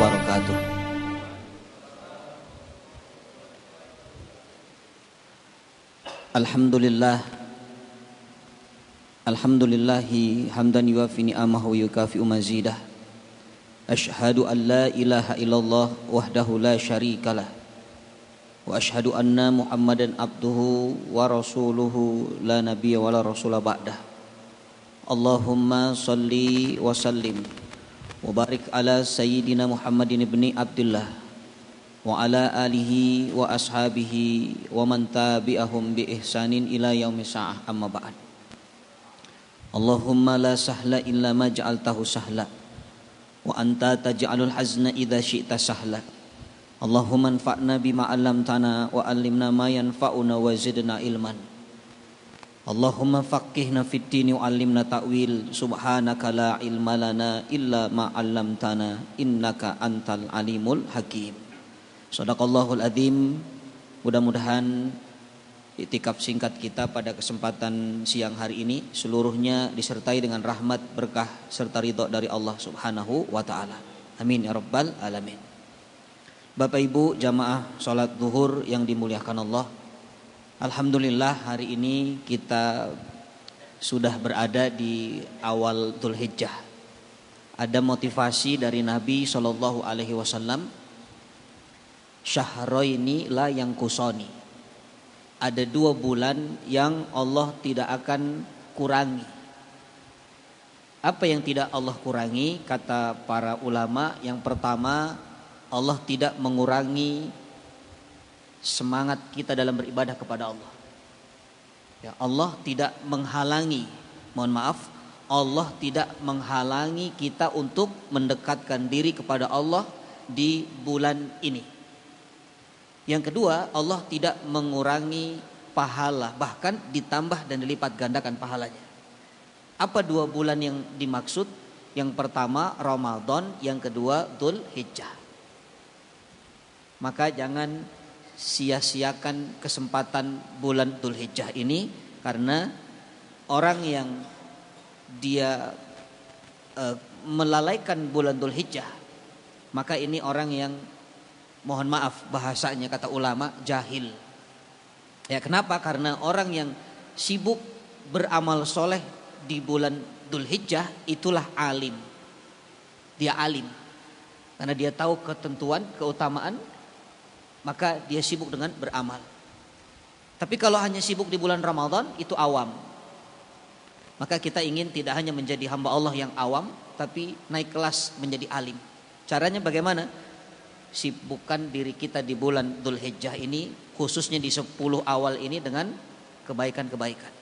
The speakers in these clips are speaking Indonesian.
wabarakatuh. Alhamdulillahi hamdan yuwafi ni'amahu yukafi'u mazidah. Ashhadu an la ilaha illallah wahdahu la syarikalah. Wa ashhadu anna Muhammadan abduhu wa rasuluhu la nabiyya wa la rasula ba'dah. Allahumma salli wa sallim wa barik ala sayyidina Muhammadin ibni Abdullah wa ala alihi wa ashabihi wa man tabi'ahum bi ihsanin ila yaumis sa'ah, amma ba'd. Allahumma la sahla illa ma ja'altahu sahla wa anta taj'alul hazna idza syi'ta sahla. Allahumma anfa'na bima 'allamtana wa 'allimna ma yanfa'una wa zidna ilman. Allahumma faqihna fid dini wa 'allimna ta'wil. Subhanaka la ilma lana illa ma 'allamtana innaka antal alimul hakim. Shadaqallahul adzim. Mudah-mudahan iktikaf singkat kita pada kesempatan siang hari ini seluruhnya disertai dengan rahmat, berkah serta ridha dari Allah Subhanahu wa taala. Amin ya rabbal alamin. Bapak Ibu jamaah salat zuhur yang dimuliakan Allah. Alhamdulillah hari ini kita sudah berada di awal Dzulhijjah. Ada motivasi dari Nabi sallallahu alaihi wasallam, syahraini la yanqusani. Ada 2 bulan yang Allah tidak akan kurangi. Apa yang tidak Allah kurangi? Kata para ulama, yang pertama, Allah tidak mengurangi semangat kita dalam beribadah kepada Allah. Ya, Allah tidak menghalangi, mohon maaf, Allah tidak menghalangi kita untuk mendekatkan diri kepada Allah di bulan ini. Yang kedua, Allah tidak mengurangi pahala, bahkan ditambah dan dilipat gandakan pahalanya. Apa 2 bulan yang dimaksud? Yang pertama Ramadan, yang kedua Dzulhijjah. Maka jangan sia-siakan kesempatan bulan Dzulhijjah ini, karena orang yang dia melalaikan bulan Dzulhijjah, maka ini orang yang, mohon maaf bahasanya kata ulama, jahil. Ya, kenapa? Karena orang yang sibuk beramal soleh di bulan Dzulhijjah itulah alim. Dia alim karena dia tahu ketentuan, keutamaan, maka dia sibuk dengan beramal. Tapi kalau hanya sibuk di bulan Ramadan, itu awam. Maka kita ingin tidak hanya menjadi hamba Allah yang awam, tapi naik kelas menjadi alim. Caranya bagaimana? Sibukkan diri kita di bulan Dzulhijjah ini, khususnya di 10 awal ini, dengan kebaikan-kebaikan.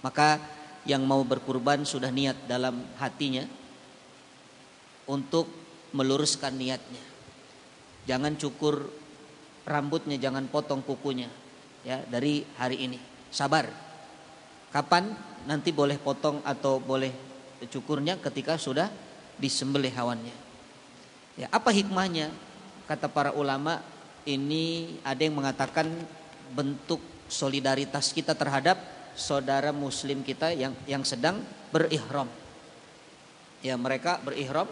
Maka yang mau berkurban sudah niat dalam hatinya untuk meluruskan niatnya. Jangan cukur rambutnya, jangan potong kukunya ya dari hari ini. Sabar. Kapan nanti boleh potong atau boleh cukurnya? Ketika sudah disembelih hewannya. Ya, apa hikmahnya? Kata para ulama, ini ada yang mengatakan bentuk solidaritas kita terhadap saudara muslim kita yang sedang berihram. Ya, mereka berihram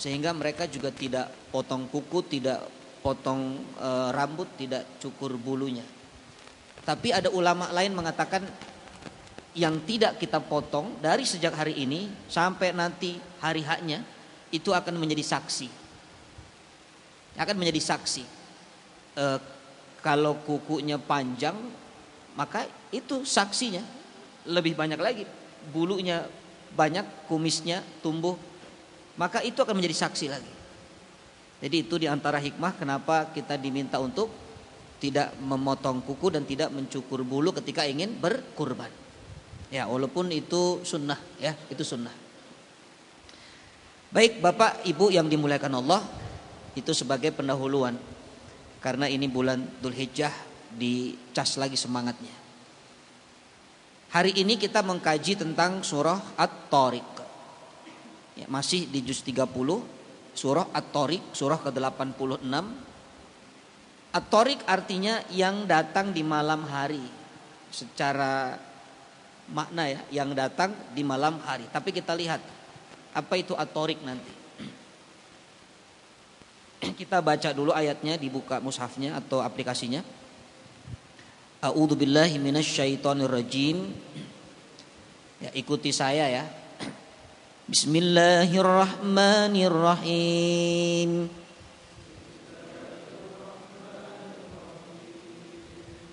sehingga mereka juga tidak potong kuku, tidak potong rambut, tidak cukur bulunya. Tapi ada ulama lain mengatakan yang tidak kita potong dari sejak hari ini sampai nanti hari haknya itu akan menjadi saksi. Akan menjadi saksi. Kalau kukunya panjang, maka itu saksinya lebih banyak lagi. Bulunya banyak, kumisnya tumbuh, maka itu akan menjadi saksi lagi. Jadi itu diantara hikmah kenapa kita diminta untuk tidak memotong kuku dan tidak mencukur bulu ketika ingin berkurban. Ya, walaupun itu sunnah, ya, itu sunnah. Baik Bapak Ibu yang dimuliakan Allah, itu sebagai pendahuluan. Karena ini bulan Dzulhijjah, dicas lagi semangatnya. Hari ini kita mengkaji tentang surah At-Thariq. Ya, masih di juz 30, surah At-Thariq, surah ke-86. At-Thariq artinya yang datang di malam hari. Secara makna ya, yang datang di malam hari. Tapi kita lihat apa itu At-Thariq nanti. Kita baca dulu ayatnya, dibuka mushafnya atau aplikasinya. A'udzubillahi minasyaitonirrajim. Ya, ikuti saya ya. Bismillahirrahmanirrahim.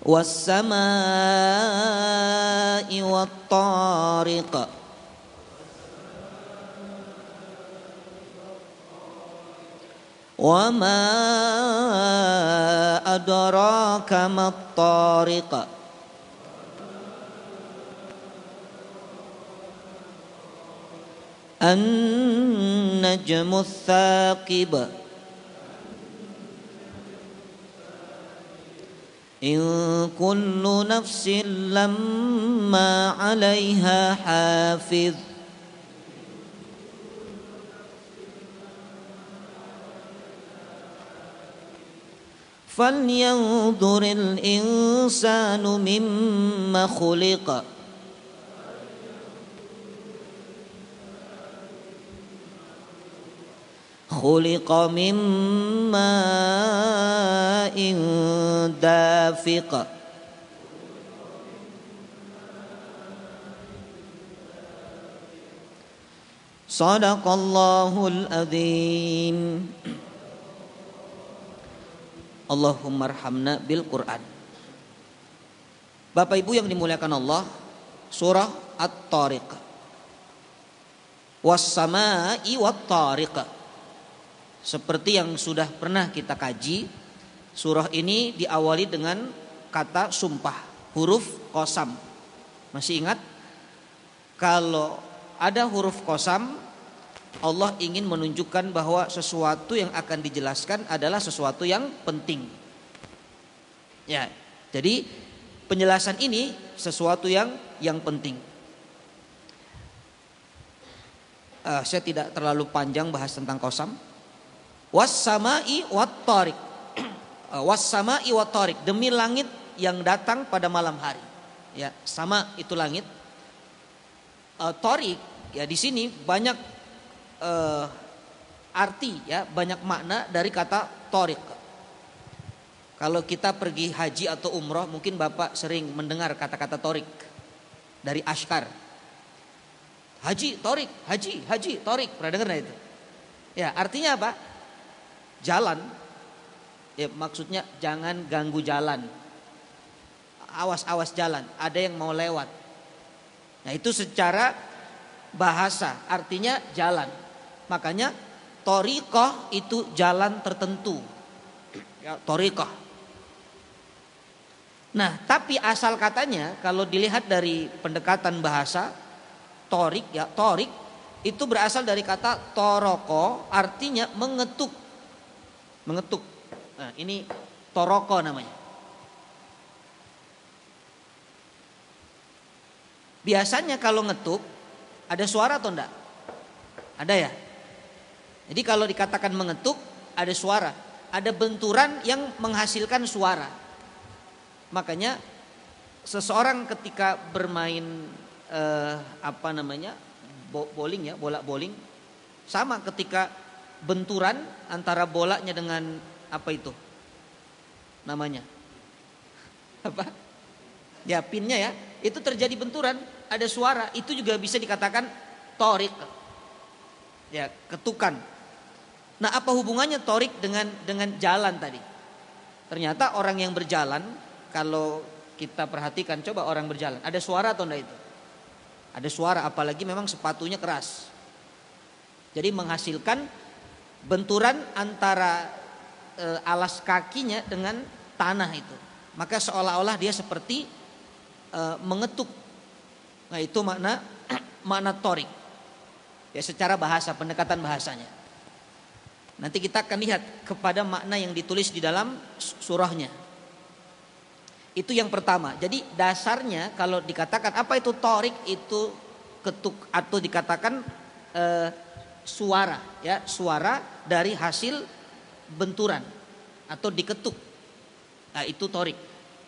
Was-samaa'i wat-tariq. Wa ma adraka mat-tariq. An-najmu ats-tsaqib. In kullu nafsin lamma 'alaiha hafiz. Falyanzuril insanu mimma khuliqa. Khuliqa min ma'in dafiq. Shadaqallahul adzim. Allahumma arhamna bil Qur'an. Bapak Ibu yang dimuliakan Allah, surah At-Tariq. Was-samaa'i wat-tariq. Seperti yang sudah pernah kita kaji, surah ini diawali dengan kata sumpah, huruf qasam. Masih ingat? Kalau ada huruf qasam, Allah ingin menunjukkan bahwa sesuatu yang akan dijelaskan adalah sesuatu yang penting. Ya, jadi penjelasan ini sesuatu yang penting. Saya tidak terlalu panjang bahas tentang qasam. Was-samaa'i wat-tariq. Was-samaa'i wat-tariq, demi langit yang datang pada malam hari. Ya, sama itu langit. Tariq, ya di sini banyak arti, ya banyak makna dari kata tariq. Kalau kita pergi haji atau umroh, mungkin Bapak sering mendengar kata-kata tariq dari Ashkar. Haji, tariq, haji, tariq. Pernah dengar itu? Ya, artinya apa? Jalan. Ya, maksudnya jangan ganggu jalan. Awas jalan, ada yang mau lewat. Nah, itu secara bahasa artinya jalan. Makanya thariqah itu jalan tertentu. Ya, thariqah. Nah, tapi asal katanya kalau dilihat dari pendekatan bahasa, thariq, ya thariq itu berasal dari kata toroko, artinya mengetuk. Mengetuk. Nah, ini toroko namanya. Biasanya kalau ngetuk ada suara atau enggak? Ada ya? Jadi kalau dikatakan mengetuk ada suara, ada benturan yang menghasilkan suara. Makanya seseorang ketika bermain bowling ya, bola bowling, sama ketika benturan antara bolanya dengan apa itu namanya, apa ya, pinnya ya, itu terjadi benturan, ada suara, itu juga bisa dikatakan thariq, ya ketukan. Nah, apa hubungannya thariq dengan jalan tadi? Ternyata orang yang berjalan, kalau kita perhatikan, coba orang berjalan, ada suara atau enggak itu? Ada suara, apalagi memang sepatunya keras, jadi menghasilkan benturan antara alas kakinya dengan tanah itu. Maka seolah-olah dia seperti mengetuk. Nah, itu makna thariq. Ya, secara bahasa, pendekatan bahasanya. Nanti kita akan lihat kepada makna yang ditulis di dalam surahnya. Itu yang pertama. Jadi dasarnya kalau dikatakan apa itu thariq, itu ketuk atau dikatakan suara, ya suara dari hasil benturan atau diketuk. Nah, itu thariq.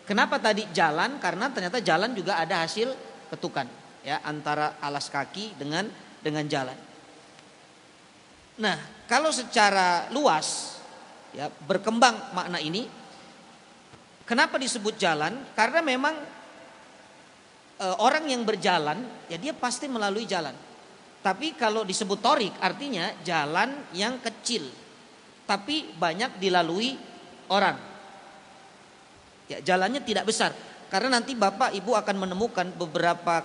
Kenapa tadi jalan? Karena ternyata jalan juga ada hasil ketukan, ya antara alas kaki dengan jalan. Nah, kalau secara luas ya, berkembang makna ini. Kenapa disebut jalan? Karena memang orang yang berjalan ya dia pasti melalui jalan. Tapi kalau disebut torik artinya jalan yang kecil tapi banyak dilalui orang. Ya, jalannya tidak besar. Karena nanti Bapak Ibu akan menemukan beberapa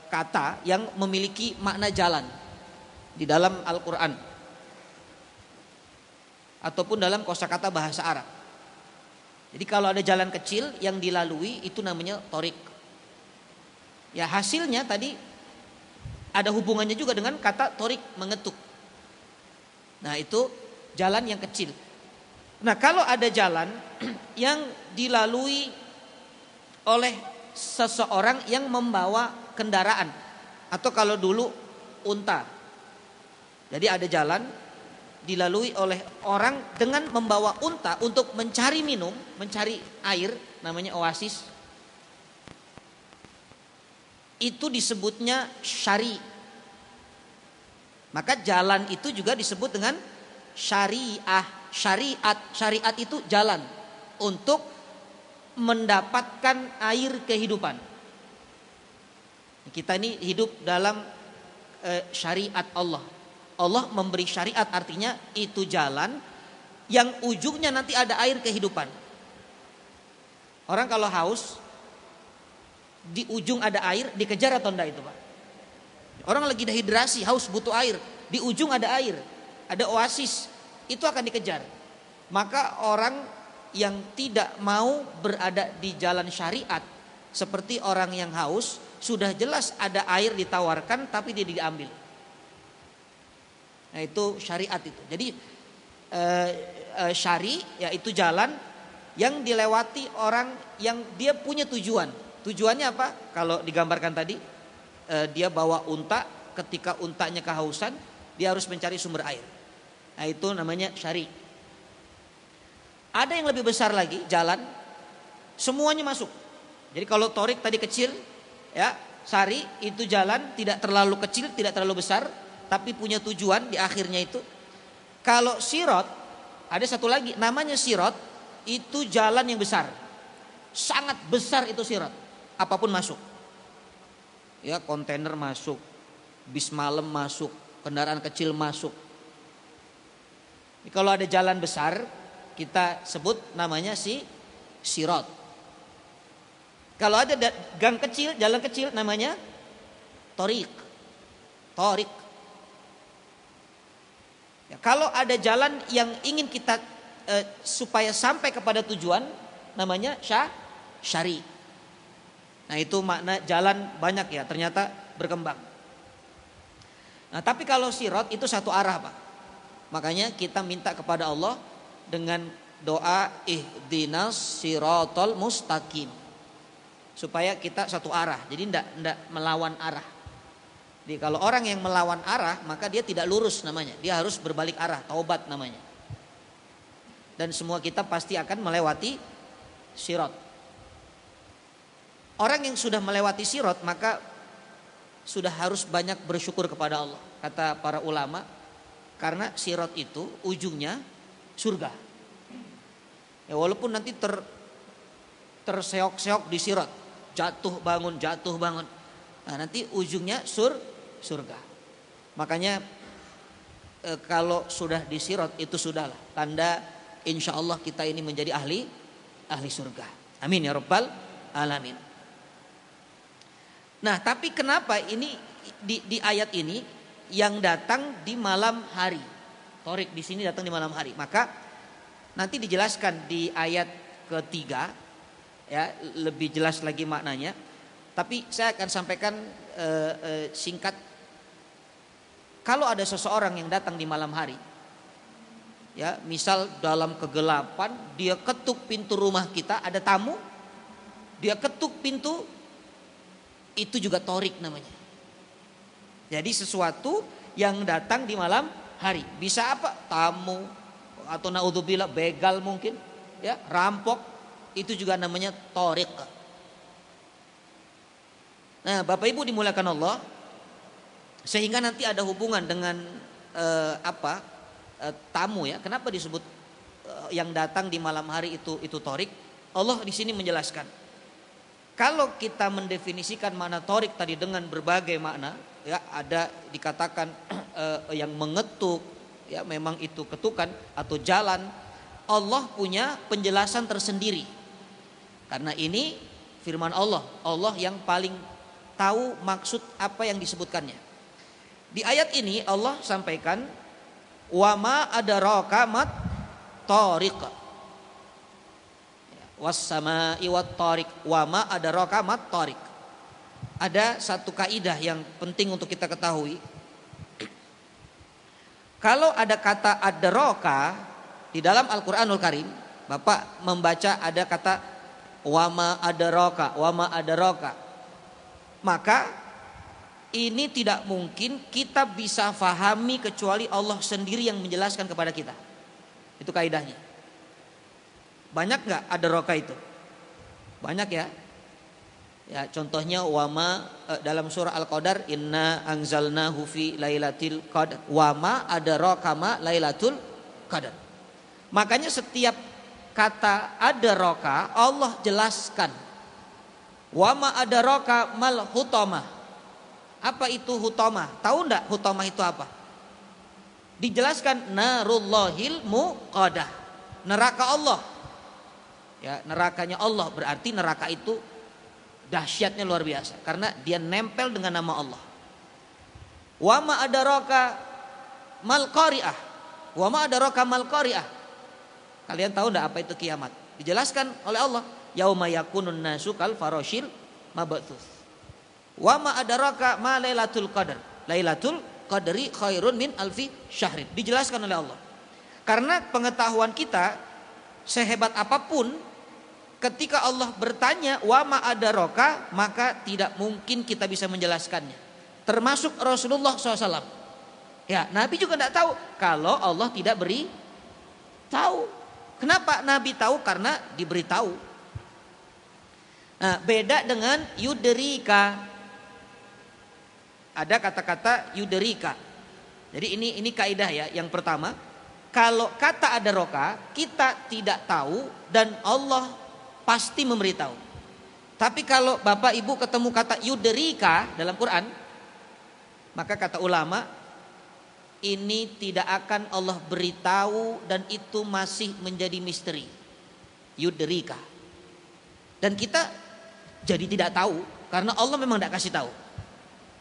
kata yang memiliki makna jalan di dalam Al-Quran ataupun dalam kosakata bahasa Arab. Jadi kalau ada jalan kecil yang dilalui itu namanya torik. Ya, hasilnya tadi ada hubungannya juga dengan kata torik, mengetuk. Nah, itu jalan yang kecil. Nah, kalau ada jalan yang dilalui oleh seseorang yang membawa kendaraan, atau kalau dulu unta. Jadi ada jalan dilalui oleh orang dengan membawa unta untuk mencari minum, mencari air, namanya oasis. Itu disebutnya syari. Maka jalan itu juga disebut dengan syariah, syariat. Syariat itu jalan untuk mendapatkan air kehidupan. Kita ini hidup dalam syariat Allah. Allah memberi syariat artinya itu jalan yang ujungnya nanti ada air kehidupan. Orang kalau haus di ujung ada air, dikejar atau enggak itu Pak? Orang lagi dehidrasi, haus butuh air, di ujung ada air, ada oasis, itu akan dikejar. Maka orang yang tidak mau berada di jalan syariat seperti orang yang haus, sudah jelas ada air ditawarkan tapi dia diambil. Nah, itu syariat itu. Jadi syari yaitu jalan yang dilewati orang yang dia punya tujuan. Tujuannya apa? Kalau digambarkan tadi dia bawa unta, ketika untanya kehausan dia harus mencari sumber air. Nah, itu namanya syari. Ada yang lebih besar lagi, jalan semuanya masuk. Jadi kalau torik tadi kecil, ya, syari itu jalan tidak terlalu kecil, tidak terlalu besar, tapi punya tujuan di akhirnya itu. Kalau sirot, ada satu lagi namanya sirot, itu jalan yang besar. Sangat besar itu sirot. Apapun masuk. Ya, kontainer masuk, bis malam masuk, kendaraan kecil masuk. Kalau ada jalan besar, kita sebut namanya sirot. Kalau ada gang kecil, jalan kecil namanya torik. Torik. Ya, kalau ada jalan yang ingin kita supaya sampai kepada tujuan, namanya syari. Nah, itu makna jalan banyak ya, ternyata berkembang. Nah, tapi kalau sirot itu satu arah Pak. Makanya kita minta kepada Allah dengan doa ihdinas siratal mustaqim. Supaya kita satu arah, jadi tidak melawan arah. Jadi kalau orang yang melawan arah, maka dia tidak lurus namanya. Dia harus berbalik arah, taubat namanya. Dan semua kita pasti akan melewati sirot. Orang yang sudah melewati sirot, maka sudah harus banyak bersyukur kepada Allah. Kata para ulama, karena sirot itu ujungnya surga. Ya, walaupun nanti terseok-seok di sirot, jatuh bangun. Nah, nanti ujungnya surga. Makanya kalau sudah di sirot itu sudahlah tanda insya Allah kita ini menjadi ahli surga. Amin ya rabbal alamin. Nah, tapi kenapa ini di ayat ini yang datang di malam hari? Torik di sini datang di malam hari. Maka nanti dijelaskan di ayat ketiga, ya, lebih jelas lagi maknanya. Tapi saya akan sampaikan singkat. Kalau ada seseorang yang datang di malam hari, ya, misal dalam kegelapan dia ketuk pintu rumah kita, ada tamu, dia ketuk pintu, itu juga torik namanya. Jadi sesuatu yang datang di malam hari. Bisa apa? Tamu, atau naudzubillah begal mungkin, ya, rampok, itu juga namanya torik. Nah, Bapak Ibu dimuliakan Allah, sehingga nanti ada hubungan dengan tamu ya. Kenapa disebut yang datang di malam hari itu torik? Allah di sini menjelaskan. Kalau kita mendefinisikan makna torik tadi dengan berbagai makna, ya ada dikatakan yang mengetuk, ya memang itu ketukan atau jalan. Allah punya penjelasan tersendiri. Karena ini firman Allah, Allah yang paling tahu maksud apa yang disebutkannya. Di ayat ini Allah sampaikan, wa ma adraka mat tariq. Was-samaa'i wat-tariq, wa ma adraka mat tariq. Ada satu kaidah yang penting untuk kita ketahui. Kalau ada kata adraka di dalam Al-Qur'anul Karim, Bapak membaca ada kata wa ma adraka, maka ini tidak mungkin kita bisa fahami kecuali Allah sendiri yang menjelaskan kepada kita. Itu kaidahnya. Banyak nggak adraka itu? Banyak ya. Ya contohnya wama dalam surah Al-Qadar, inna anzalnahu fi lailatul qadar, wama adraka ma lailatul qadar. Makanya setiap kata adraka Allah jelaskan. Wama adraka mal hutamah. Apa itu hutamah? Tahu enggak hutamah itu apa? Dijelaskan narullahil muqadah. Neraka Allah. Ya, nerakanya Allah, berarti neraka itu dahsyatnya luar biasa karena dia nempel dengan nama Allah. Wa ma adraka mal qari'ah. Wa ma adraka mal qari'ah. Kalian tahu enggak apa itu kiamat? Dijelaskan oleh Allah, yauma yakunun nasu kal farashil mabthus. Wa ma adraka ma lailatul qadar. Lailatul qadri khairun min alfi syahrin. Dijelaskan oleh Allah. Karena pengetahuan kita sehebat apapun, ketika Allah bertanya wa ma adraka, maka tidak mungkin kita bisa menjelaskannya. Termasuk Rasulullah SAW. Ya, Nabi juga tidak tahu kalau Allah tidak beri tahu. Kenapa Nabi tahu? Karena diberitahu. Nah, beda dengan yudrika. Ada kata-kata yudrika. Jadi ini kaidah ya. Yang pertama, kalau kata adraka kita tidak tahu dan Allah pasti memberitahu. Tapi kalau Bapak Ibu ketemu kata yudrika dalam Quran, maka kata ulama ini tidak akan Allah beritahu dan itu masih menjadi misteri. Yudrika. Dan kita jadi tidak tahu karena Allah memang tidak kasih tahu.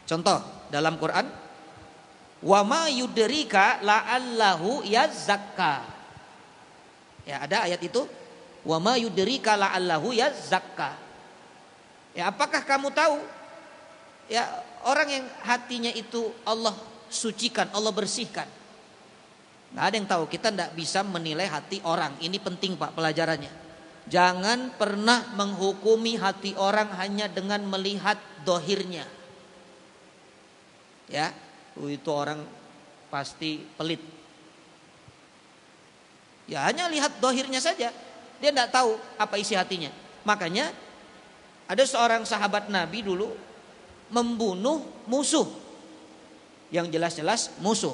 Contoh dalam Quran, wa ma yudrika la'allahu yazakka. Ya, ada ayat itu, wa ma yudrika la'allahu yazakka. Ya, apakah kamu tahu? Ya, orang yang hatinya itu Allah sucikan, Allah bersihkan. Nggak ada yang tahu. Kita tidak bisa menilai hati orang. Ini penting Pak pelajarannya. Jangan pernah menghukumi hati orang hanya dengan melihat dohirnya. Ya, itu orang pasti pelit. Ya hanya lihat dohirnya saja. Dia tidak tahu apa isi hatinya. Makanya ada seorang sahabat Nabi dulu membunuh musuh. Yang jelas-jelas musuh.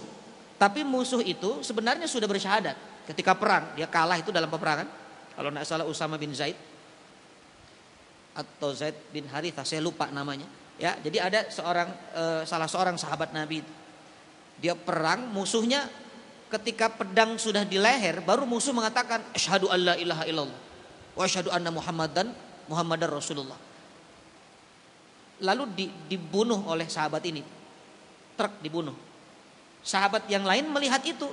Tapi musuh itu sebenarnya sudah bersyahadat. Ketika perang, dia kalah itu dalam peperangan. Kalau tidak salah Usama bin Zaid atau Zaid bin Harithah, saya lupa namanya. Ya, jadi ada salah seorang sahabat Nabi. Dia perang, musuhnya ketika pedang sudah di leher, baru musuh mengatakan asyhadu alla ilaha illallah wa asyhadu anna Muhammadar Rasulullah. Lalu dibunuh oleh sahabat ini. Truk dibunuh. Sahabat yang lain melihat itu.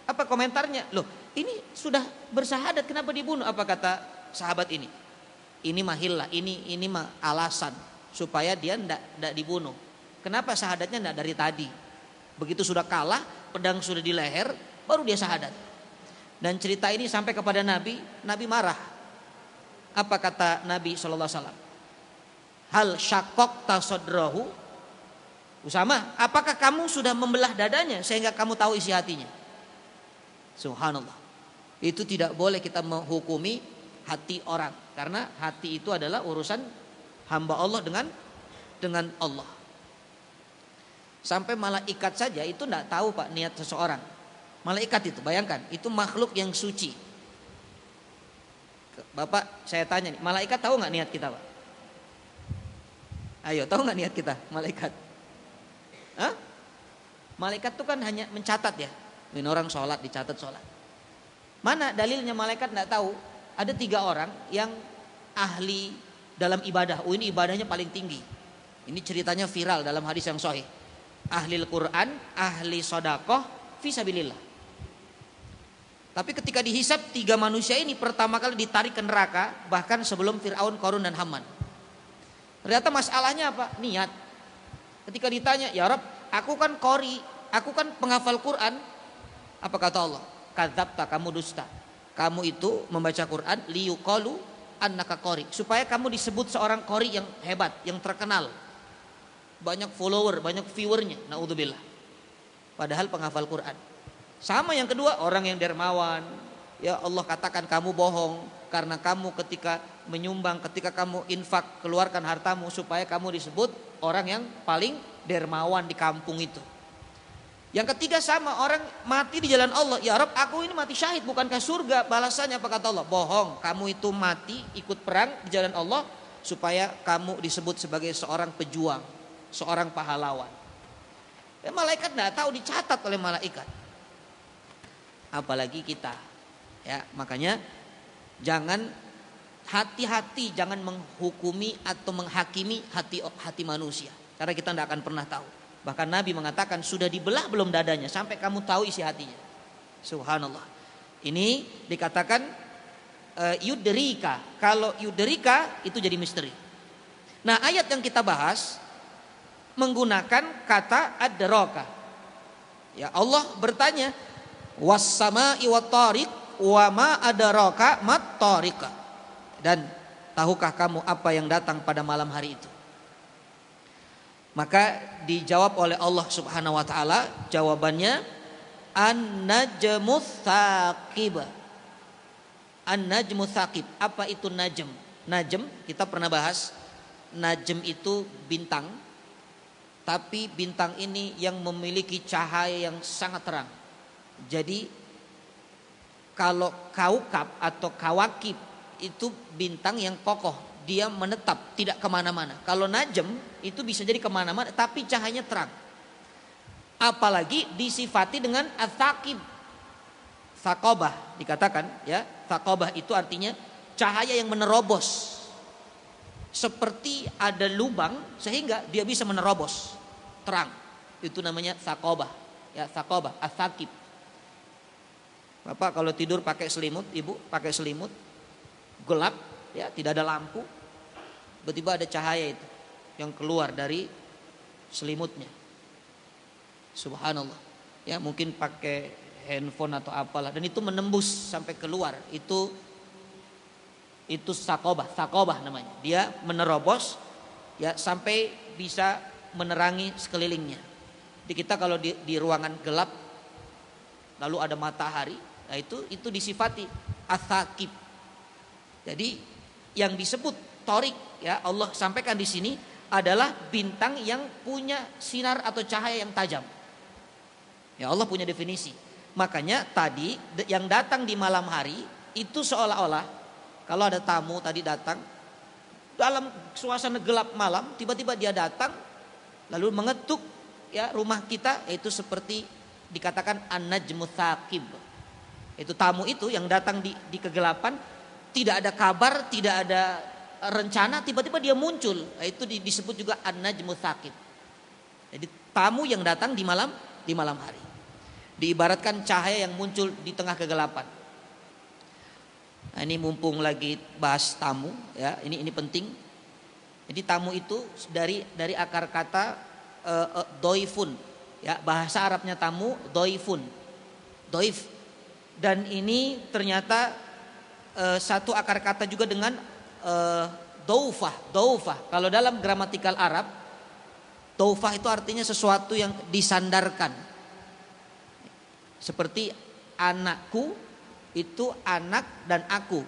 Apa komentarnya? Loh, ini sudah bersyahadat kenapa dibunuh? Apa kata sahabat ini? Ini mahillah, ini mah alasan supaya dia tidak dibunuh. Kenapa syahadatnya tidak dari tadi? Begitu sudah kalah, pedang sudah di leher, baru dia syahadat. Dan cerita ini sampai kepada Nabi, Nabi marah. Apa kata Nabi SAW? Hal syakok tasodrahu. Usama, apakah kamu sudah membelah dadanya sehingga kamu tahu isi hatinya? Subhanallah. Itu tidak boleh kita menghukumi hati orang. Karena hati itu adalah urusan hamba Allah dengan Allah. Sampai malaikat saja itu tidak tahu Pak niat seseorang. Malaikat itu, bayangkan, itu makhluk yang suci. Bapak, saya tanya nih, malaikat tahu nggak niat kita, Pak? Ayo, tahu nggak niat kita, malaikat? Hah? Malaikat itu kan hanya mencatat ya. Ini orang sholat, dicatat sholat. Mana dalilnya malaikat nggak tahu? Ada 3 orang yang ahli dalam ibadah. Oh, ini ibadahnya paling tinggi. Ini ceritanya viral dalam hadis yang sahih. Ahli Al-Quran, ahli sodakoh, fisabilillah. Tapi ketika dihisap 3 manusia ini pertama kali ditarik ke neraka, bahkan sebelum Fir'aun, Qarun dan Haman. Ternyata masalahnya apa? Niat. Ketika ditanya, ya Rabb, aku kan qori, aku kan penghafal Quran. Apa kata Allah? Kadzabta, kamu dusta. Kamu itu membaca Quran liyuqalu annaka qori, supaya kamu disebut seorang qori yang hebat, yang terkenal. Banyak follower, banyak viewernya. Naudzubillah. Padahal penghafal Quran. Sama yang kedua, orang yang dermawan. Ya Allah katakan kamu bohong karena kamu ketika menyumbang, ketika kamu infak, keluarkan hartamu supaya kamu disebut orang yang paling dermawan di kampung itu. Yang ketiga sama, orang mati di jalan Allah. Ya Rabb, aku ini mati syahid, bukankah surga? Balasannya apa kata Allah? Bohong, kamu itu mati ikut perang di jalan Allah supaya kamu disebut sebagai seorang pejuang, seorang pahlawan. Ya, malaikat tidak tahu, dicatat oleh malaikat. Apalagi kita. Ya, makanya jangan hati-hati, jangan menghukumi atau menghakimi hati manusia, karena kita tidak akan pernah tahu. Bahkan Nabi mengatakan sudah dibelah belum dadanya sampai kamu tahu isi hatinya. Subhanallah. Ini dikatakan yudrika. Kalau yudrika itu jadi misteri. Nah, ayat yang kita bahas menggunakan kata adraka. Ya, Allah bertanya, was-sama'i wat-tariq wa ma adraka mat-tariqa. Dan tahukah kamu apa yang datang pada malam hari itu? Maka dijawab oleh Allah Subhanahu wa taala, jawabannya an-najmus tsaqib. An-najmus tsaqib. Apa itu najm? Najm kita pernah bahas. Najm itu bintang. Tapi bintang ini yang memiliki cahaya yang sangat terang. Jadi kalau kaukab atau kawakib itu bintang yang kokoh, dia menetap, tidak kemana-mana. Kalau najm itu bisa jadi kemana-mana, tapi cahayanya terang. Apalagi disifati dengan ats-tsaqib. Tsaqabah dikatakan, ya, tsaqabah itu artinya cahaya yang menerobos. Seperti ada lubang sehingga dia bisa menerobos, terang. Itu namanya tsaqabah. Ya, tsaqabah, ats-tsaqib. Bapak kalau tidur pakai selimut, ibu pakai selimut, gelap, ya, tidak ada lampu, tiba-tiba ada cahaya itu yang keluar dari selimutnya. Subhanallah. Ya, mungkin pakai handphone atau apalah, dan itu menembus sampai keluar. Itu tsaqabah namanya. Dia menerobos, ya, sampai bisa menerangi sekelilingnya. Jadi kita kalau di ruangan gelap lalu ada matahari, nah itu disifati ats-tsaqib. Jadi yang disebut torik, ya, Allah sampaikan di sini adalah bintang yang punya sinar atau cahaya yang tajam. Ya, Allah punya definisi. Makanya tadi yang datang di malam hari itu seolah-olah kalau ada tamu tadi datang dalam suasana gelap malam, tiba-tiba dia datang lalu mengetuk, ya, rumah kita, yaitu seperti dikatakan an-najmus tsaqib. Itu tamu itu yang datang di kegelapan, tidak ada kabar, tidak ada rencana, tiba-tiba dia muncul. Itu disebut juga an-najmus tsaqib. Jadi tamu yang datang di malam hari. Diibaratkan cahaya yang muncul di tengah kegelapan. Nah, ini mumpung lagi bahas tamu, ya, ini penting. Jadi tamu itu dari akar kata doifun, ya, bahasa Arabnya tamu doifun, doif. Dan ini ternyata satu akar kata juga dengan doufah. Kalau dalam gramatikal Arab, doufah itu artinya sesuatu yang disandarkan. Seperti anakku itu anak dan aku.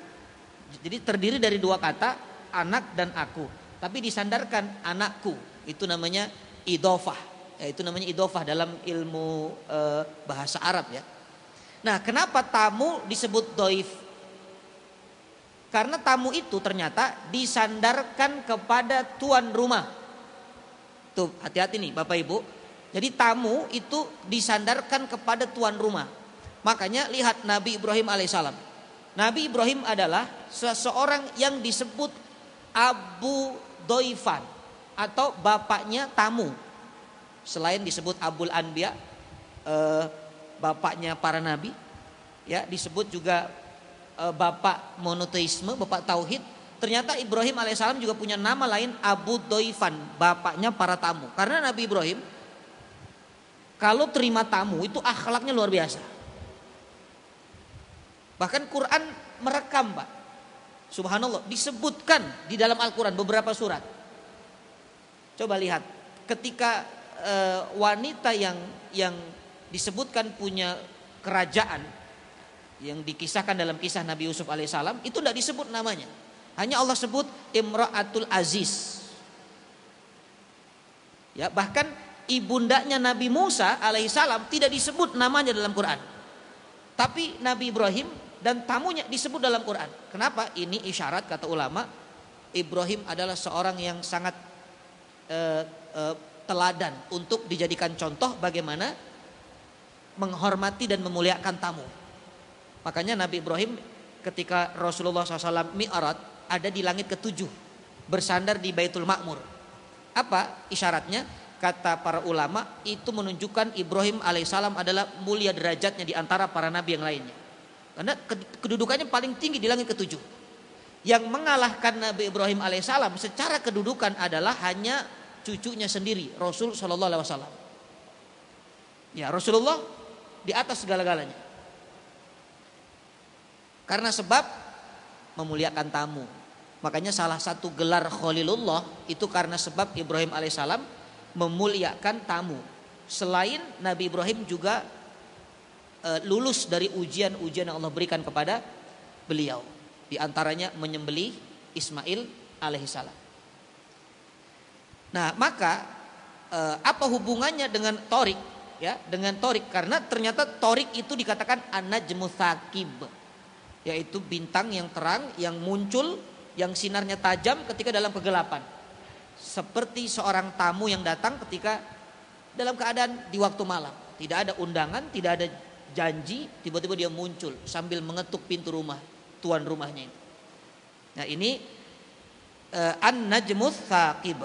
Jadi terdiri dari 2 kata, anak dan aku. Tapi disandarkan anakku, itu namanya idhofah. Itu namanya idhofah dalam ilmu bahasa Arab, ya. Nah, kenapa tamu disebut doif? Karena tamu itu ternyata disandarkan kepada tuan rumah. Tuh, hati-hati nih Bapak Ibu. Jadi tamu itu disandarkan kepada tuan rumah. Makanya lihat Nabi Ibrahim alaihissalam. Nabi Ibrahim adalah seseorang yang disebut Abu Doifan atau bapaknya tamu. Selain disebut Abul Anbiya, bapaknya para nabi, ya disebut juga bapak monoteisme, bapak tauhid. Ternyata Ibrahim alaihissalam juga punya nama lain Abu Doifan, bapaknya para tamu. Karena Nabi Ibrahim kalau terima tamu itu akhlaknya luar biasa. Bahkan Quran merekam, Pak. Subhanallah, disebutkan di dalam Al-Quran beberapa surat. Coba lihat, ketika wanita yang disebutkan punya kerajaan yang dikisahkan dalam kisah Nabi Yusuf alaihissalam, itu tidak disebut namanya. Hanya Allah sebut Imra'atul Aziz. Ya, bahkan ibundanya Nabi Musa alaihissalam tidak disebut namanya dalam Quran. Tapi Nabi Ibrahim dan tamunya disebut dalam Quran. Kenapa? Ini isyarat, kata ulama, Ibrahim adalah seorang yang sangat teladan untuk dijadikan contoh bagaimana menghormati dan memuliakan tamu. Makanya Nabi Ibrahim ketika Rasulullah SAW mi'raj ada di langit ketujuh, bersandar di Baitul Ma'mur. Apa isyaratnya? Kata para ulama, itu menunjukkan Ibrahim alaihissalam adalah mulia derajatnya di antara para nabi yang lainnya. Karena kedudukannya paling tinggi di langit ketujuh. Yang mengalahkan Nabi Ibrahim alaihissalam secara kedudukan adalah hanya cucunya sendiri, Rasul Shallallahu Alaihi Wasallam. Ya, Rasulullah di atas segala-galanya. Karena sebab memuliakan tamu. Makanya salah satu gelar Khalilullah itu karena sebab Ibrahim alaihissalam memuliakan tamu. Selain Nabi Ibrahim juga lulus dari ujian-ujian yang Allah berikan kepada beliau. Di antaranya menyembelih Ismail alaihissalam. Nah, maka apa hubungannya dengan Torik? Ya, dengan Torik, karena ternyata Torik itu dikatakan an-najmu tsaqib, yaitu bintang yang terang yang muncul, yang sinarnya tajam ketika dalam kegelapan. Seperti seorang tamu yang datang ketika dalam keadaan di waktu malam, tidak ada undangan, tidak ada janji, tiba-tiba dia muncul sambil mengetuk pintu rumah tuan rumahnya itu. Nah, ini an-najmu tsaqib.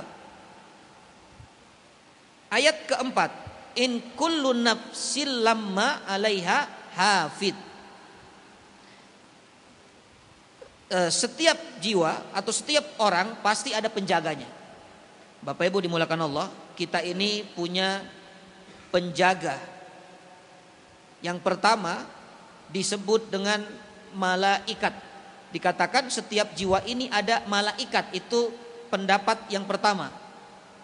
Ayat keempat, in kullu nafsin lamma 'alaiha hafid. Setiap jiwa atau setiap orang pasti ada penjaganya. Bapak Ibu dimuliakan Allah, kita ini punya penjaga. Yang pertama disebut dengan malaikat. Dikatakan setiap jiwa ini ada malaikat, itu pendapat yang pertama.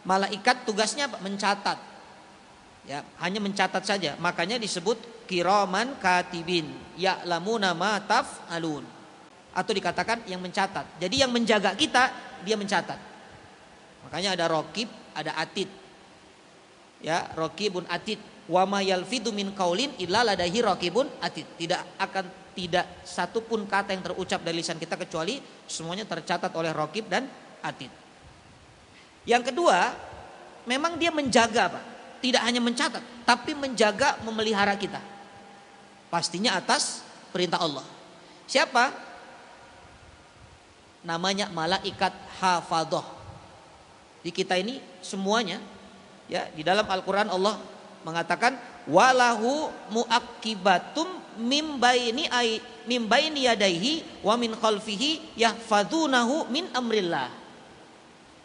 Malaikat tugasnya apa? Mencatat. Ya, hanya mencatat saja. Makanya disebut kiraman katibin, ya'lamuna ma taf'alun. Atau dikatakan yang mencatat. Jadi yang menjaga kita, dia mencatat. Makanya ada raqib, ada atid. Ya, raqibun atid. Wa ma yalfidu min qaulin illa ladaihi raqibun atid. Tidak satu pun kata yang terucap dari lisan kita kecuali semuanya tercatat oleh raqib dan atid. Yang kedua, memang dia menjaga, Pak. Tidak hanya mencatat, tapi menjaga, memelihara kita. Pastinya atas perintah Allah. Siapa? Namanya malaikat hafadhah. Di kita ini semuanya, ya, di dalam Al-Qur'an Allah mengatakan walahu muaqibatum mim baini yadaihi wa min khalfihi yahfazunahu min amrillah.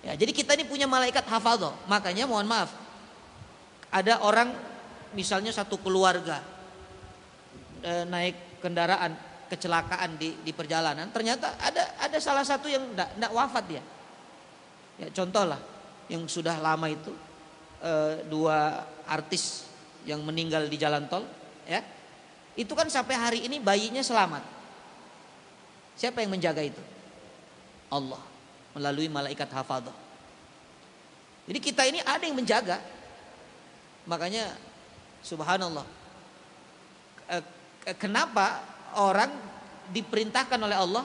Ya, jadi kita ini punya malaikat hafadhah. Makanya mohon maaf, ada orang misalnya satu keluarga naik kendaraan kecelakaan di perjalanan, ternyata ada salah satu yang tidak wafat dia. Ya, contoh lah yang sudah lama itu dua artis yang meninggal di jalan tol, ya. Itu kan sampai hari ini bayinya selamat. Siapa yang menjaga itu? Allah melalui malaikat hafadhah. Jadi kita ini ada yang menjaga. Makanya subhanallah, Kenapa orang diperintahkan oleh Allah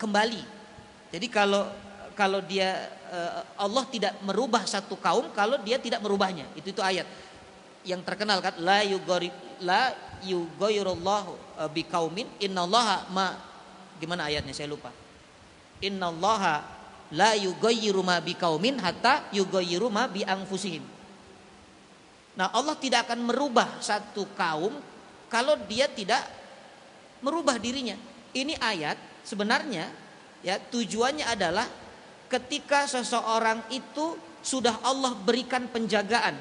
kembali? Jadi kalau dia Allah tidak merubah satu kaum kalau dia tidak merubahnya. Itu ayat yang terkenal kan, la yughayirullahu biqaumin innallaha ma, gimana ayatnya saya lupa. Innallaha la yughayyiru ma biqaumin hatta yughayyiru ma bi anfusihim. Nah, Allah tidak akan merubah satu kaum kalau dia tidak merubah dirinya. Ini ayat sebenarnya ya tujuannya adalah ketika seseorang itu sudah Allah berikan penjagaan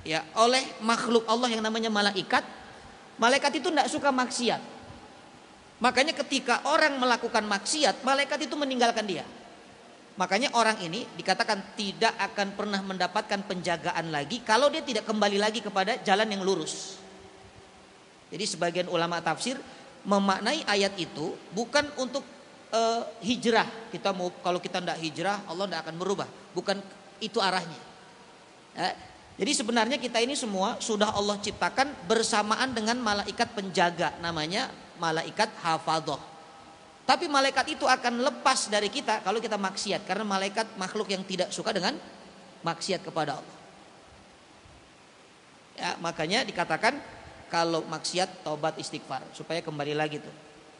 ya oleh makhluk Allah yang namanya malaikat. Malaikat itu tidak suka maksiat. Makanya ketika orang melakukan maksiat, malaikat itu meninggalkan dia. Makanya orang ini dikatakan tidak akan pernah mendapatkan penjagaan lagi kalau dia tidak kembali lagi kepada jalan yang lurus. Jadi sebagian ulama tafsir memaknai ayat itu bukan untuk hijrah. Kita mau, kalau kita tidak hijrah Allah tidak akan berubah. Bukan itu arahnya. Jadi sebenarnya kita ini semua sudah Allah ciptakan bersamaan dengan malaikat penjaga, namanya malaikat hafadhah. Tapi malaikat itu akan lepas dari kita kalau kita maksiat, karena malaikat makhluk yang tidak suka dengan maksiat kepada Allah. Ya, makanya dikatakan kalau maksiat taubat istighfar supaya kembali lagi tuh.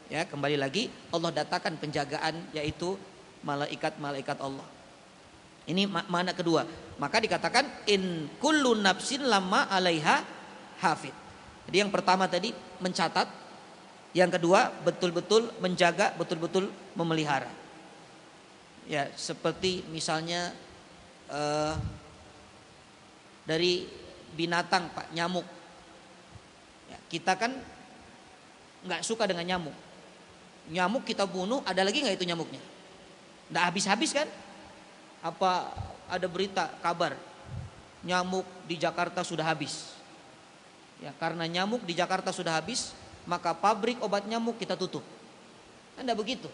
Ya, kembali lagi Allah datangkan penjagaan yaitu malaikat-malaikat Allah. Ini makna kedua. Maka dikatakan in kullu nafsin lamma 'alaiha hafid. Jadi yang pertama tadi mencatat, yang kedua betul-betul menjaga, betul-betul memelihara. Ya, seperti misalnya dari binatang Pak, nyamuk. Ya, kita kan nggak suka dengan nyamuk. Nyamuk kita bunuh, ada lagi nggak itu nyamuknya? Nggak habis-habis kan? Apa ada berita kabar nyamuk di Jakarta sudah habis? Ya, karena nyamuk di Jakarta sudah habis, maka pabrik obat nyamuk kita tutup. Anda begitu.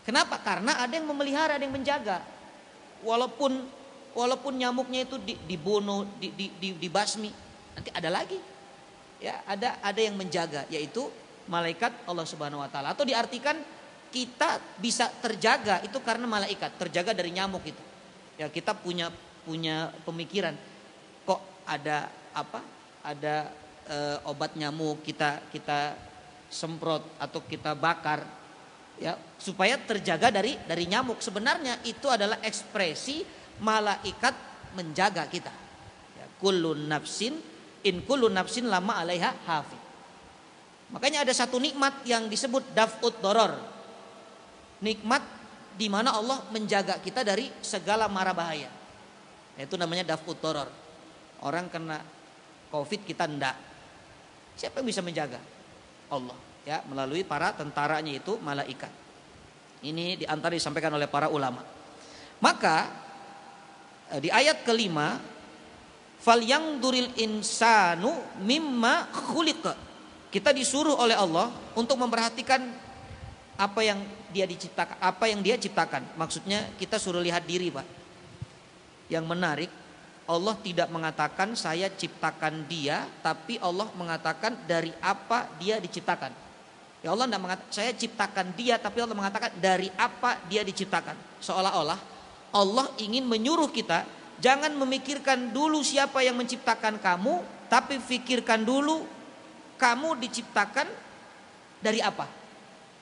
Kenapa? Karena ada yang memelihara, ada yang menjaga. Walaupun nyamuknya itu dibunuh, dibasmi, nanti ada lagi. Ya, ada yang menjaga, yaitu malaikat Allah Subhanahu wa taala. Atau diartikan kita bisa terjaga itu karena malaikat, terjaga dari nyamuk itu. Ya, kita punya pemikiran, kok ada apa? Ada obat nyamuk kita semprot atau kita bakar ya supaya terjaga dari nyamuk. Sebenarnya itu adalah ekspresi malaikat menjaga kita. Ya, in kullu nafsin lama 'alaiha hafid. Makanya ada satu nikmat yang disebut daf'ud doror. Nikmat di mana Allah menjaga kita dari segala mara bahaya. Itu namanya daf'ud doror. Orang kena Covid kita enggak. Siapa yang bisa menjaga? Allah, ya, melalui para tentaranya itu malaikat. Ini diantara disampaikan oleh para ulama. Maka di ayat kelima, falyangduril insanu mimma khuliqa. Kita disuruh oleh Allah untuk memperhatikan apa yang dia diciptakan, apa yang dia ciptakan. Maksudnya kita suruh lihat diri, Pak. Yang menarik, Allah tidak mengatakan saya ciptakan dia, tapi Allah mengatakan dari apa dia diciptakan. Ya, Allah tidak mengatakan saya ciptakan dia, tapi Allah mengatakan dari apa dia diciptakan. Seolah-olah Allah ingin menyuruh kita jangan memikirkan dulu siapa yang menciptakan kamu, tapi pikirkan dulu kamu diciptakan dari apa.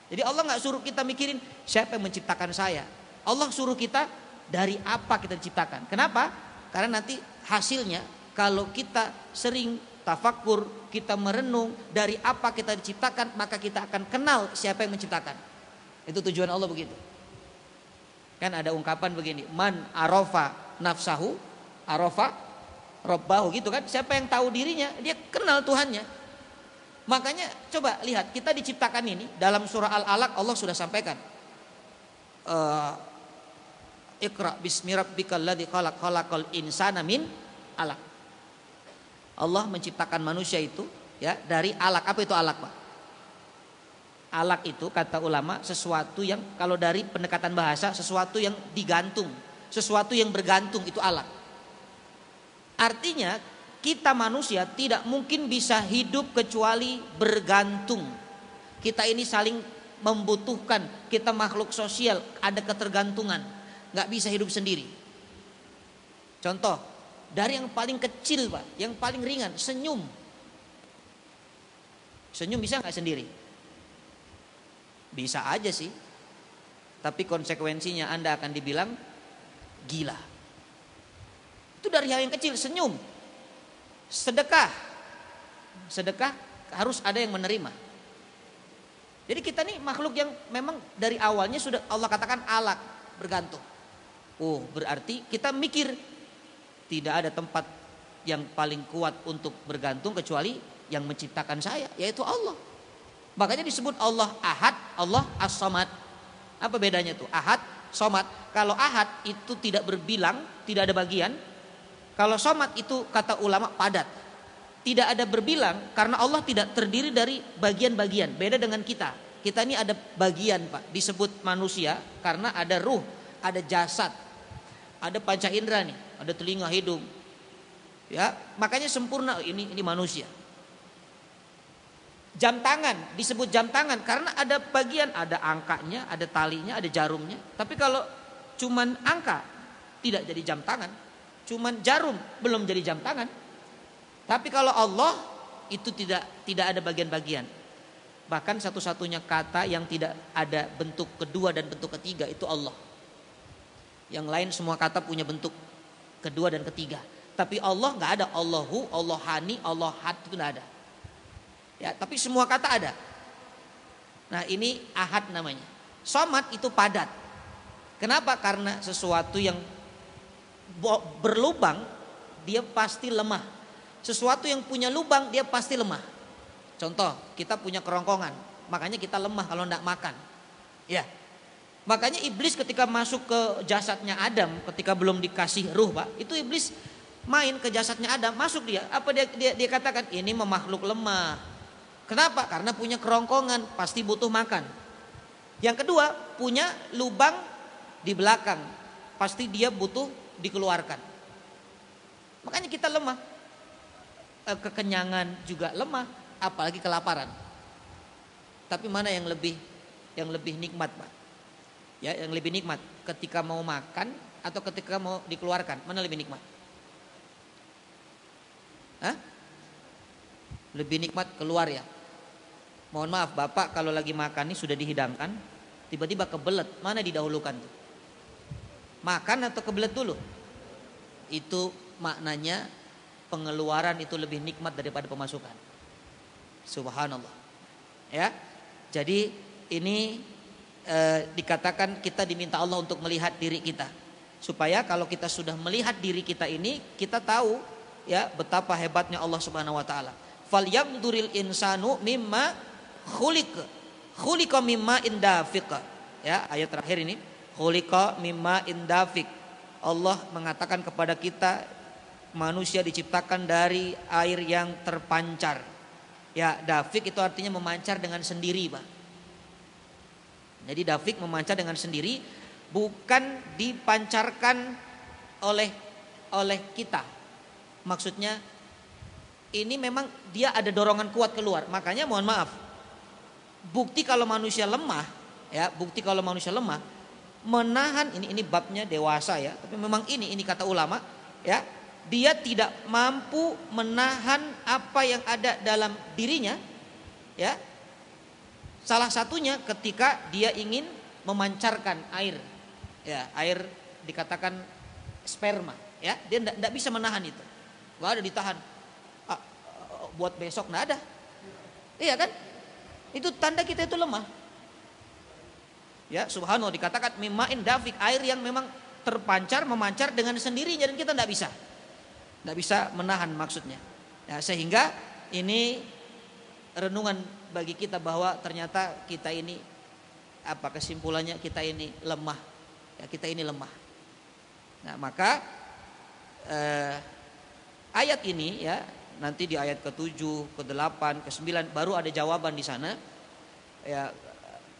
Jadi Allah nggak suruh kita mikirin siapa yang menciptakan saya. Allah suruh kita dari apa kita diciptakan. Kenapa? Karena nanti hasilnya kalau kita sering tafakur, kita merenung dari apa kita diciptakan, maka kita akan kenal siapa yang menciptakan. Itu tujuan Allah begitu. Kan ada ungkapan begini, man arafa nafsahu arafa rabbahu, gitu kan. Siapa yang tahu dirinya, dia kenal Tuhannya. Makanya coba lihat, kita diciptakan ini dalam surah Al-Alaq Allah sudah sampaikan. Iqra bismi rabbikal ladzi khalaq, khalaqal insana min alaq. Allah menciptakan manusia itu ya dari alaq. Apa itu alaq, Pak? Alaq itu kata ulama sesuatu yang, kalau dari pendekatan bahasa, sesuatu yang digantung, sesuatu yang bergantung, itu alaq. Artinya kita manusia tidak mungkin bisa hidup kecuali bergantung. Kita ini saling membutuhkan, kita makhluk sosial, ada ketergantungan, nggak bisa hidup sendiri. Contoh, dari yang paling kecil Pak, yang paling ringan, senyum. Senyum bisa nggak sendiri? Bisa aja sih, tapi konsekuensinya Anda akan dibilang gila. Itu dari hal yang kecil, senyum. Sedekah harus ada yang menerima. Jadi kita nih makhluk yang memang dari awalnya sudah Allah katakan alat, bergantung. Oh, berarti kita mikir tidak ada tempat yang paling kuat untuk bergantung kecuali yang menciptakan saya, yaitu Allah. Makanya disebut Allah Ahad, Allah As-Samad. Apa bedanya tuh? Ahad, Somad. Kalau Ahad itu tidak berbilang, tidak ada bagian. Kalau Somad itu kata ulama padat. Tidak ada berbilang karena Allah tidak terdiri dari bagian-bagian. Beda dengan kita. Kita ini ada bagian Pak. Disebut manusia karena ada ruh, ada jasad, ada panca indera nih, ada telinga, hidung. Ya, makanya sempurna ini manusia. Jam tangan disebut jam tangan karena ada bagian, ada angkanya, ada talinya, ada jarumnya. Tapi kalau cuman angka tidak jadi jam tangan, cuman jarum belum jadi jam tangan. Tapi kalau Allah itu tidak ada bagian-bagian. Bahkan satu-satunya kata yang tidak ada bentuk kedua dan bentuk ketiga itu Allah. Yang lain semua kata punya bentuk kedua dan ketiga. Tapi Allah nggak ada, Allahu, Allahani, Allahat itu nggak ada. Ya, tapi semua kata ada. Nah ini ahad namanya. Somad itu padat. Kenapa? Karena sesuatu yang berlubang dia pasti lemah. Sesuatu yang punya lubang dia pasti lemah. Contoh, kita punya kerongkongan, makanya kita lemah kalau tidak makan. Ya, makanya iblis ketika masuk ke jasadnya Adam, ketika belum dikasih ruh Pak, itu iblis main ke jasadnya Adam, masuk dia. Apa dia katakan? Ini makhluk lemah. Kenapa? Karena punya kerongkongan, pasti butuh makan. Yang kedua, punya lubang di belakang, pasti dia butuh dikeluarkan. Makanya kita lemah. Kekenyangan juga lemah, apalagi kelaparan. Tapi mana yang lebih nikmat, Pak? Ya, yang lebih nikmat ketika mau makan atau ketika mau dikeluarkan, mana lebih nikmat? Hah? Lebih nikmat keluar ya. Mohon maaf Bapak, kalau lagi makan ini sudah dihidangkan, tiba-tiba kebelet, mana didahulukan tuh? Makan atau kebelet dulu? Itu maknanya pengeluaran itu lebih nikmat daripada pemasukan. Subhanallah. Ya. Jadi ini dikatakan kita diminta Allah untuk melihat diri kita. Supaya kalau kita sudah melihat diri kita ini, kita tahu ya betapa hebatnya Allah Subhanahu wa taala. Falyamduril insanu mimma khuliqa mimma indafiq. Ya, ayat terakhir ini, khuliqa mimma indafiq. Allah mengatakan kepada kita manusia diciptakan dari air yang terpancar. Ya, dafik itu artinya memancar dengan sendiri, Pak. Jadi dafik memancar dengan sendiri, bukan dipancarkan oleh kita. Maksudnya ini memang dia ada dorongan kuat keluar. Makanya mohon maaf, bukti kalau manusia lemah, ya, bukti kalau manusia lemah menahan ini babnya dewasa ya, tapi memang ini kata ulama, ya, dia tidak mampu menahan apa yang ada dalam dirinya, ya. Salah satunya ketika dia ingin memancarkan air, ya, air dikatakan sperma, ya, dia tidak bisa menahan itu, nggak ada ditahan. Buat besok nggak ada, iya kan? Itu tanda kita itu lemah. Ya, subhanallah, dikatakan mimain dafik, air yang memang terpancar, memancar dengan sendirinya dan kita tidak bisa menahan maksudnya. Ya, sehingga ini renungan bagi kita bahwa ternyata kita ini apa kesimpulannya, kita ini lemah. Ya, kita ini lemah. Nah, maka ayat ini ya, nanti di ayat ke-7, ke-8, ke-9 baru ada jawaban di sana. Ya,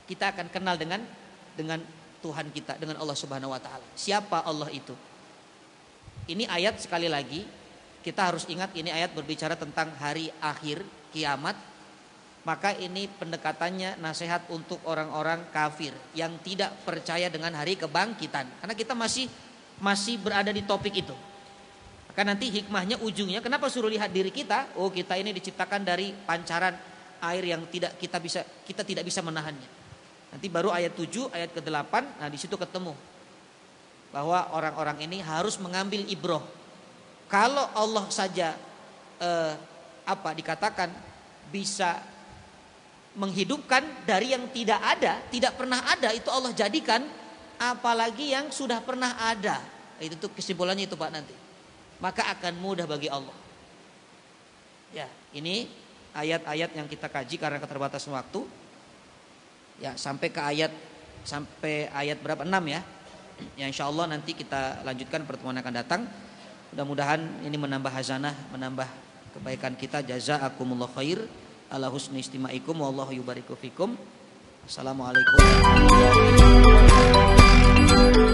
kita akan kenal dengan Tuhan kita, dengan Allah Subhanahu wa taala. Siapa Allah itu? Ini ayat sekali lagi kita harus ingat ini ayat berbicara tentang hari akhir kiamat. Maka ini pendekatannya nasihat untuk orang-orang kafir yang tidak percaya dengan hari kebangkitan. Karena kita masih berada di topik itu. Maka nanti hikmahnya ujungnya kenapa suruh lihat diri kita? Oh, kita ini diciptakan dari pancaran air yang kita tidak bisa menahannya. Nanti baru ayat 7, ayat ke-8, nah di situ ketemu bahwa orang-orang ini harus mengambil ibroh. Kalau Allah saja dikatakan bisa menghidupkan dari yang tidak ada, tidak pernah ada itu Allah jadikan, apalagi yang sudah pernah ada. Itu tuh kesimpulannya itu Pak nanti. Maka akan mudah bagi Allah. Ya, ini ayat-ayat yang kita kaji karena keterbatasan waktu. Ya, sampai ayat berapa? 6 ya. Ya insyaallah nanti kita lanjutkan pertemuan akan datang. Mudah-mudahan ini menambah hazanah, menambah kebaikan kita. Jazakumullah khair ala husni istimaikum wallahu yubariku fikum. Assalamualaikum warahmatullahi wabarakatuh.